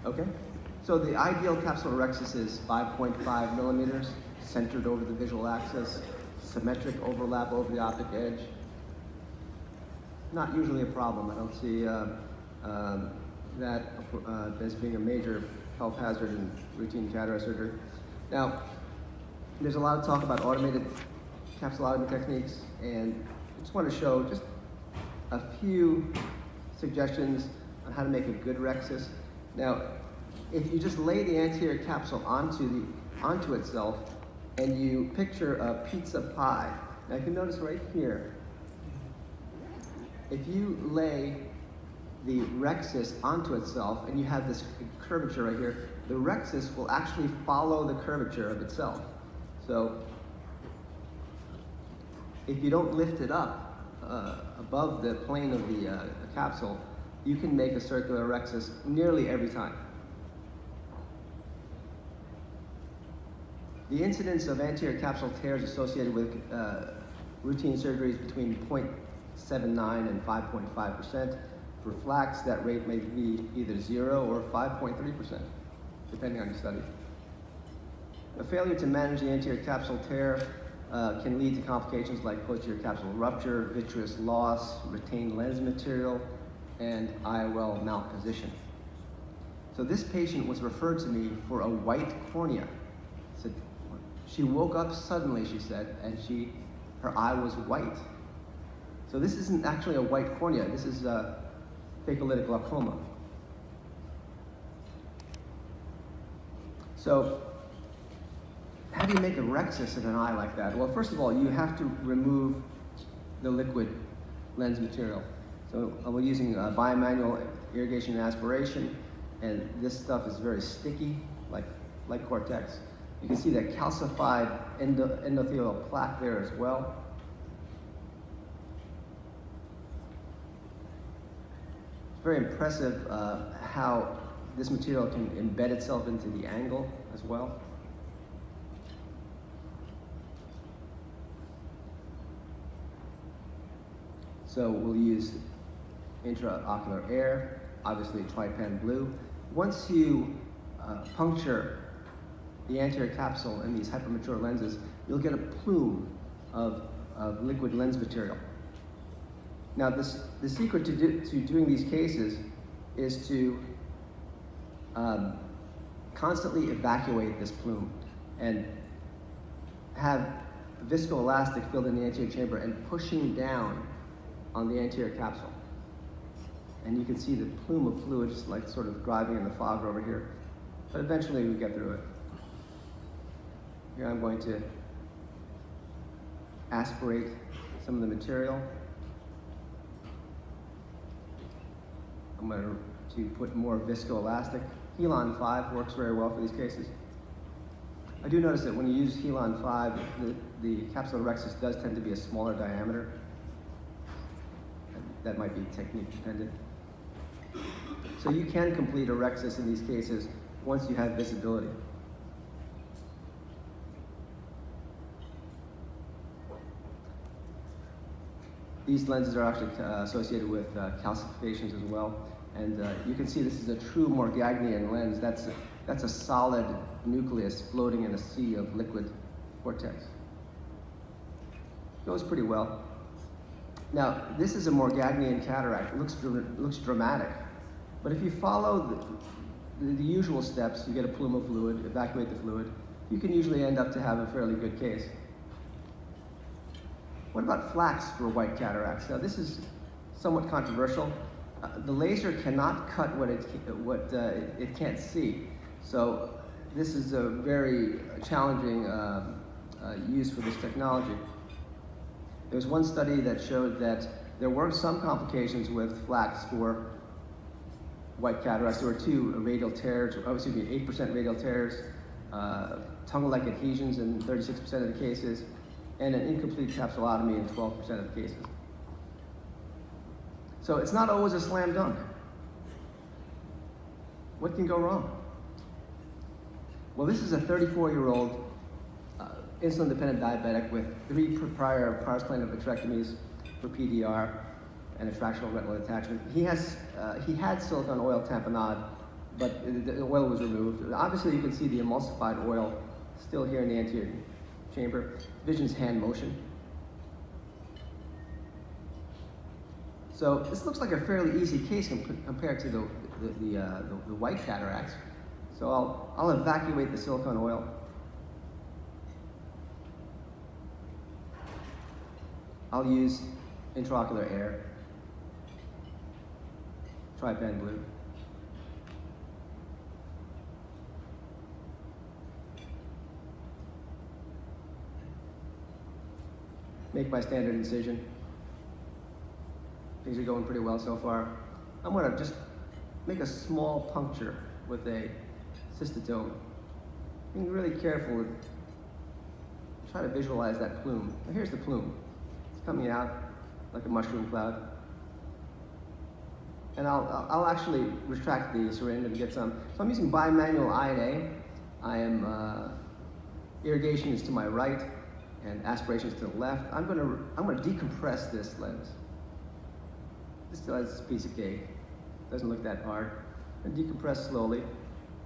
Okay. So the ideal capsulorhexis is 5.5 millimeters, centered over the visual axis, symmetric overlap over the optic edge. Not usually a problem. I don't see that as being a major health hazard in routine cataract surgery. Now, there's a lot of talk about automated capsulotomy techniques, and I just want to show just a few suggestions on how to make a good rhexis. Now, if you just lay the anterior capsule onto itself and you picture a pizza pie, now if you notice right here, if you lay the rhexis onto itself and you have this curvature right here, the rhexis will actually follow the curvature of itself. So if you don't lift it up above the plane of the capsule, you can make a circular rhexis nearly every time. The incidence of anterior capsule tears associated with routine surgeries between 0.79 and 5.5%. For flax, that rate may be either 0 or 5.3%, depending on your study. A failure to manage the anterior capsule tear can lead to complications like posterior capsule rupture, vitreous loss, retained lens material, and IOL malposition. So this patient was referred to me for a white cornea. So she woke up suddenly, she said, and her eye was white. So this isn't actually a white cornea. This is phacolytic glaucoma. So how do you make a rhexis in an eye like that? Well, first of all, you have to remove the liquid lens material. So we're using bimanual irrigation and aspiration, and this stuff is very sticky, like Cortex. You can see that calcified endothelial plaque there as well. It's very impressive how this material can embed itself into the angle as well. So we'll use intraocular air, obviously trypan blue. Once you puncture the anterior capsule in these hypermature lenses, you'll get a plume of liquid lens material. Now, the secret to doing these cases is to constantly evacuate this plume and have viscoelastic filled in the anterior chamber and pushing down on the anterior capsule. And you can see the plume of fluid just like sort of driving in the fog over here. But eventually we get through it. Here I'm going to aspirate some of the material. I'm going to put more viscoelastic. Healon 5 works very well for these cases. I do notice that when you use Healon 5, the capsulorhexis does tend to be a smaller diameter. That might be technique dependent. So you can complete a rhexis in these cases once you have visibility. These lenses are actually associated with calcifications as well. And you can see this is a true Morgagnian lens. That's a solid nucleus floating in a sea of liquid cortex. Goes pretty well. Now, this is a Morgagnian cataract. It looks dramatic. But if you follow the usual steps, you get a plume of fluid, evacuate the fluid, you can usually end up to have a fairly good case. What about flax for white cataracts? Now, this is somewhat controversial. The laser cannot cut what it can't see. So this is a very challenging use for this technology. There was one study that showed that there were some complications with flax for white cataracts. There were 2 radial tears, 8% radial tears, tongue-like adhesions in 36% of the cases, and an incomplete capsulotomy in 12% of the cases. So it's not always a slam dunk. What can go wrong? Well, this is a 34-year-old insulin-dependent diabetic with 3 prior spinal vitrectomies for PDR and a fractional retinal detachment. He had silicone oil tamponade but the oil was removed. Obviously, you can see the emulsified oil still here in the anterior chamber. Vision's hand motion. So this looks like a fairly easy case compared to the white cataracts. So I'll evacuate the silicone oil. I'll use intraocular air, Trypan Blue. Make my standard incision. Things are going pretty well so far. I'm going to just make a small puncture with a cystotome. Being really careful with, try to visualize that plume. Now here's the plume. It's coming out like a mushroom cloud. And I'll actually retract the syringe and get some. So I'm using bimanual I&A. I am, irrigation is to my right and aspiration is to the left. I'm going to decompress this lens. This is a piece of cake. Doesn't look that hard. And decompress slowly,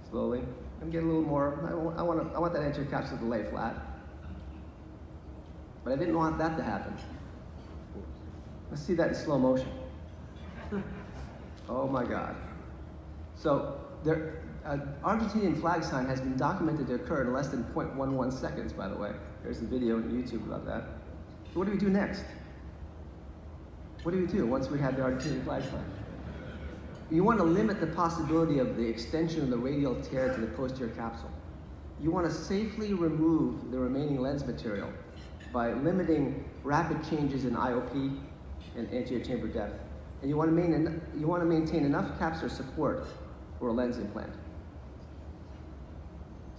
slowly, and get a little more. I want that anterior capsule to lay flat. But I didn't want that to happen. Let's see that in slow motion. Oh my God. So Argentinian flag sign has been documented to occur in less than 0.11 seconds, by the way. There's a video on YouTube about that. So what do we do next? What do we do once we have the Argentinian flag sign? You want to limit the possibility of the extension of the radial tear to the posterior capsule. You want to safely remove the remaining lens material by limiting rapid changes in IOP and anterior chamber depth. And you want to maintain enough capsular support for a lens implant.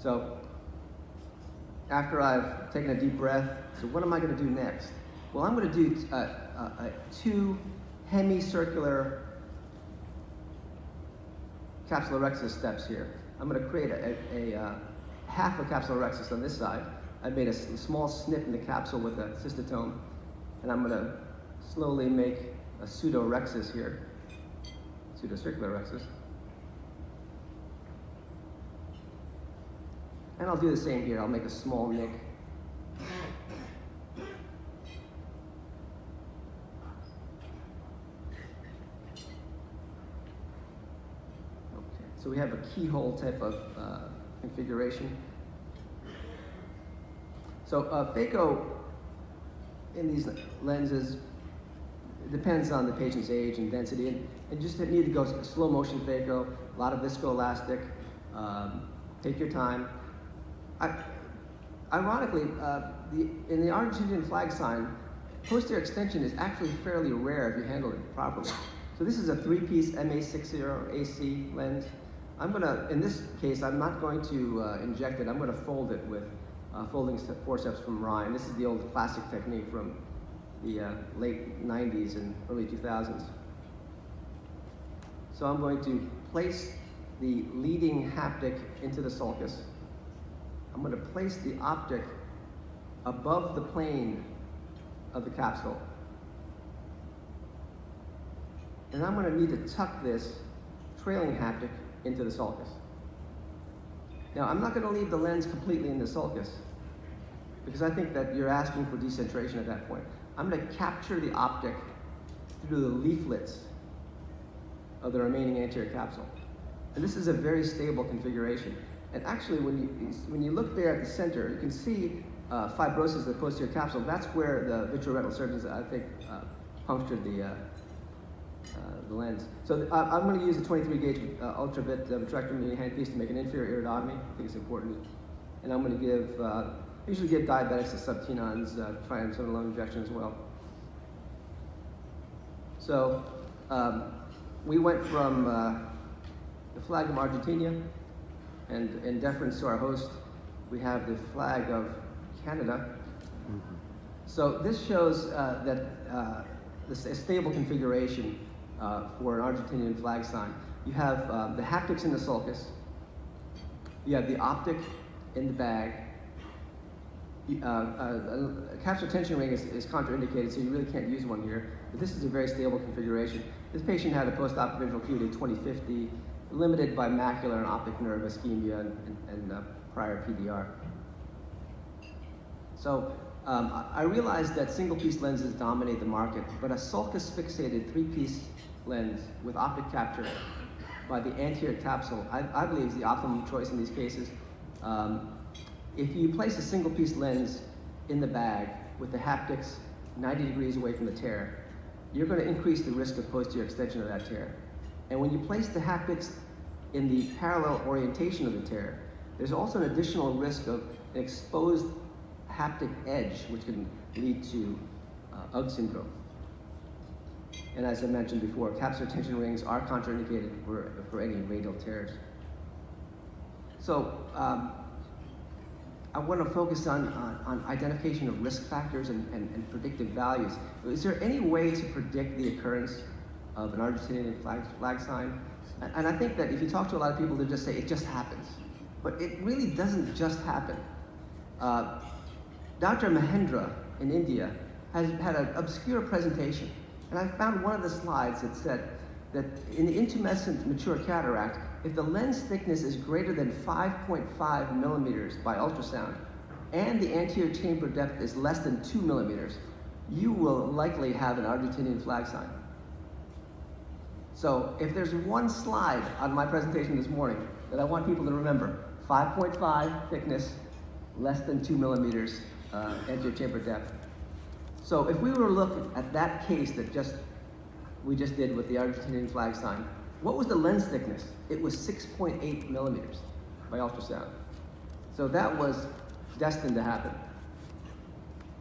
So after I've taken a deep breath, so what am I going to do next? Well, I'm going to do two hemicircular capsulorhexis steps here. I'm going to create a half a capsulorhexis on this side. I made a small snip in the capsule with a cystotome, and I'm going to slowly make a pseudorhexis here, pseudocircular rhexis. And I'll do the same here. I'll make a small nick. So we have a keyhole type of configuration. So phaco in these lenses depends on the patient's age and density, and just need to go slow motion phaco, a lot of viscoelastic, take your time. Ironically, in the Argentinian flag sign, posterior extension is actually fairly rare if you handle it properly. So this is a 3-piece MA60 AC lens. In this case, I'm not going to inject it. I'm going to fold it with folding forceps from Ryan. This is the old classic technique from the late 90s and early 2000s. So I'm going to place the leading haptic into the sulcus. I'm going to place the optic above the plane of the capsule. And I'm going to need to tuck this trailing haptic into the sulcus. Now, I'm not going to leave the lens completely in the sulcus because I think that you're asking for decentration at that point. I'm going to capture the optic through the leaflets of the remaining anterior capsule. And this is a very stable configuration. And actually, when you look there at the center, you can see fibrosis of the posterior capsule. That's where the vitreoretinal surgeons, I think, punctured the lens. So I'm going to use a 23-gauge ultravit vitrectomy handpiece to make an inferior iridotomy. I think it's important. And I'm going to give, usually give diabetics the subtenons, triamcinolone injection as well. So we went from the flag of Argentina, and in deference to our host, we have the flag of Canada. Mm-hmm. So this shows that a stable configuration for an Argentinian flag sign. You have the haptics in the sulcus. You have the optic in the bag. A capsular tension ring is contraindicated, so you really can't use one here. But this is a very stable configuration. This patient had a post-op visual acuity 20/50 limited by macular and optic nerve ischemia and prior PDR. So I realized that single-piece lenses dominate the market, but a sulcus-fixated three-piece lens with optic capture by the anterior capsule, I believe is the optimum choice in these cases. If you place a single-piece lens in the bag with the haptics 90 degrees away from the tear, you're going to increase the risk of posterior extension of that tear. And when you place the haptics in the parallel orientation of the tear, there's also an additional risk of an exposed haptic edge, which can lead to UGG syndrome. And as I mentioned before, capsular tension rings are contraindicated for any radial tears. So I want to focus on identification of risk factors and predictive values. Is there any way to predict the occurrence of an Argentinian flag sign? And I think that if you talk to a lot of people, they'll just say, it just happens. But it really doesn't just happen. Dr. Mahendra in India has had an obscure presentation. And I found one of the slides that said that in the intumescent mature cataract, if the lens thickness is greater than 5.5 millimeters by ultrasound, and the anterior chamber depth is less than 2 millimeters, you will likely have an Argentinian flag sign. So if there's one slide on my presentation this morning that I want people to remember, 5.5 thickness, less than 2 millimeters anterior chamber depth. So if we were to look at that case that we just did with the Argentinian flag sign, what was the lens thickness? It was 6.8 millimeters by ultrasound. So that was destined to happen.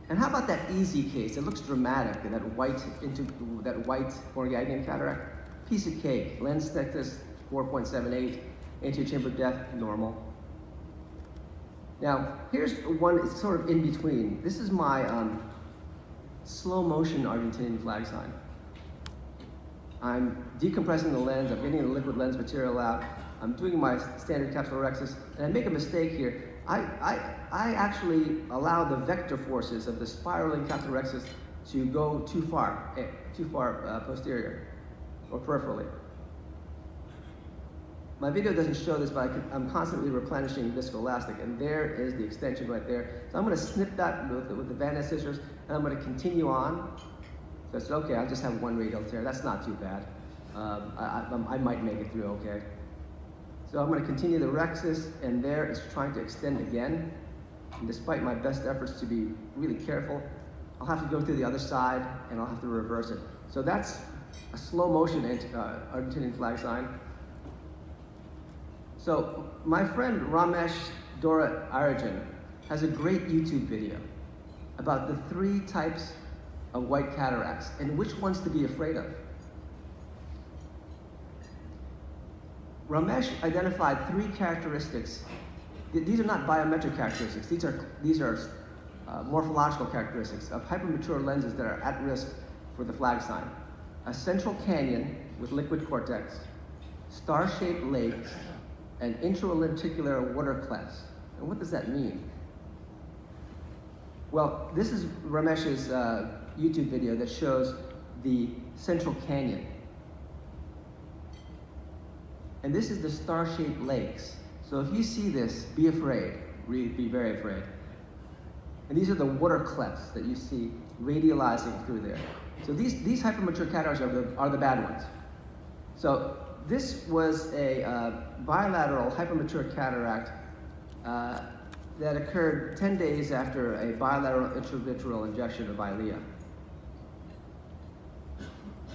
And how about that easy case? It looks dramatic, that white Morgagnian cataract. Piece of cake, lens thickness 4.78, anterior chamber depth normal. Now, here's one, it's sort of in between. This is my slow motion Argentinian flag sign. I'm decompressing the lens, I'm getting the liquid lens material out, I'm doing my standard capsulorhexis, and I make a mistake here. I actually allow the vector forces of the spiraling capsulorhexis to go too far posterior or peripherally. My video doesn't show this, but I'm constantly replenishing viscoelastic, and there is the extension right there. So I'm going to snip that with the Van Ness scissors, and I'm going to continue on. So I said, okay, I'll just have one radial tear. That's not too bad. I might make it through okay. So I'm going to continue the rhexis, and there it's trying to extend again. And despite my best efforts to be really careful, I'll have to go through the other side, and I'll have to reverse it. So that's a slow motion Argentinian flag sign. So my friend Ramesh Dora-Arajan has a great YouTube video about the 3 types of white cataracts and which ones to be afraid of. Ramesh identified 3 characteristics. These are not biometric characteristics. These are morphological characteristics of hypermature lenses that are at risk for the flag sign. A central canyon with liquid cortex, star-shaped lakes, and intralenticular water clefts. And what does that mean? Well, this is Ramesh's YouTube video that shows the central canyon. And this is the star-shaped lakes. So if you see this, be afraid, really be very afraid. And these are the water clefts that you see radializing through there. So these hypermature cataracts are the bad ones. So this was a bilateral hypermature cataract that occurred 10 days after a bilateral intravitreal injection of Eylea.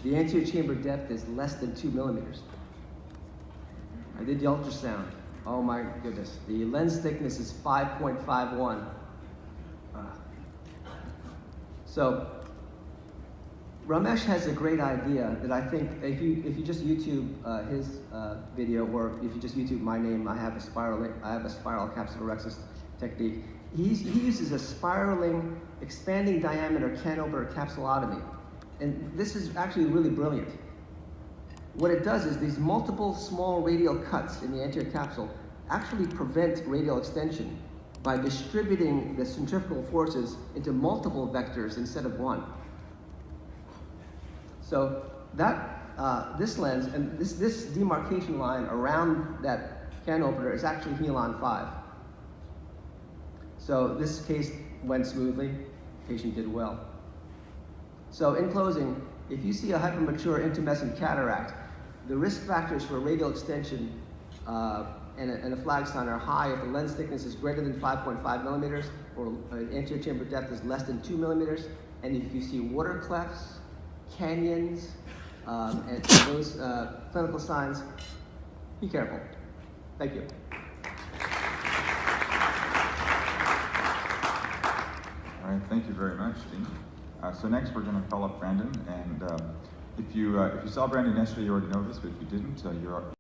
The anterior chamber depth is less than 2 millimeters. I did the ultrasound. Oh my goodness. The lens thickness is 5.51. So Ramesh has a great idea that I think if you just YouTube his video, or if you just YouTube my name, I have a spiral capsulorhexis technique. He uses a spiraling, expanding diameter cannober capsulotomy, and this is actually really brilliant. What it does is these multiple small radial cuts in the anterior capsule actually prevent radial extension by distributing the centrifugal forces into multiple vectors instead of one. So that this lens, and this demarcation line around that can opener is actually Healon 5. So this case went smoothly, patient did well. So in closing, if you see a hypermature intumescent cataract, the risk factors for radial extension and a flag sign are high if the lens thickness is greater than 5.5 millimeters or anterior chamber depth is less than 2 millimeters, and if you see water clefts, canyons, and those clinical signs, be careful. Thank you. All right, thank you very much, Dean. So next we're going to call up Brandon, and if you saw Brandon yesterday, you already know this, but if you didn't, you're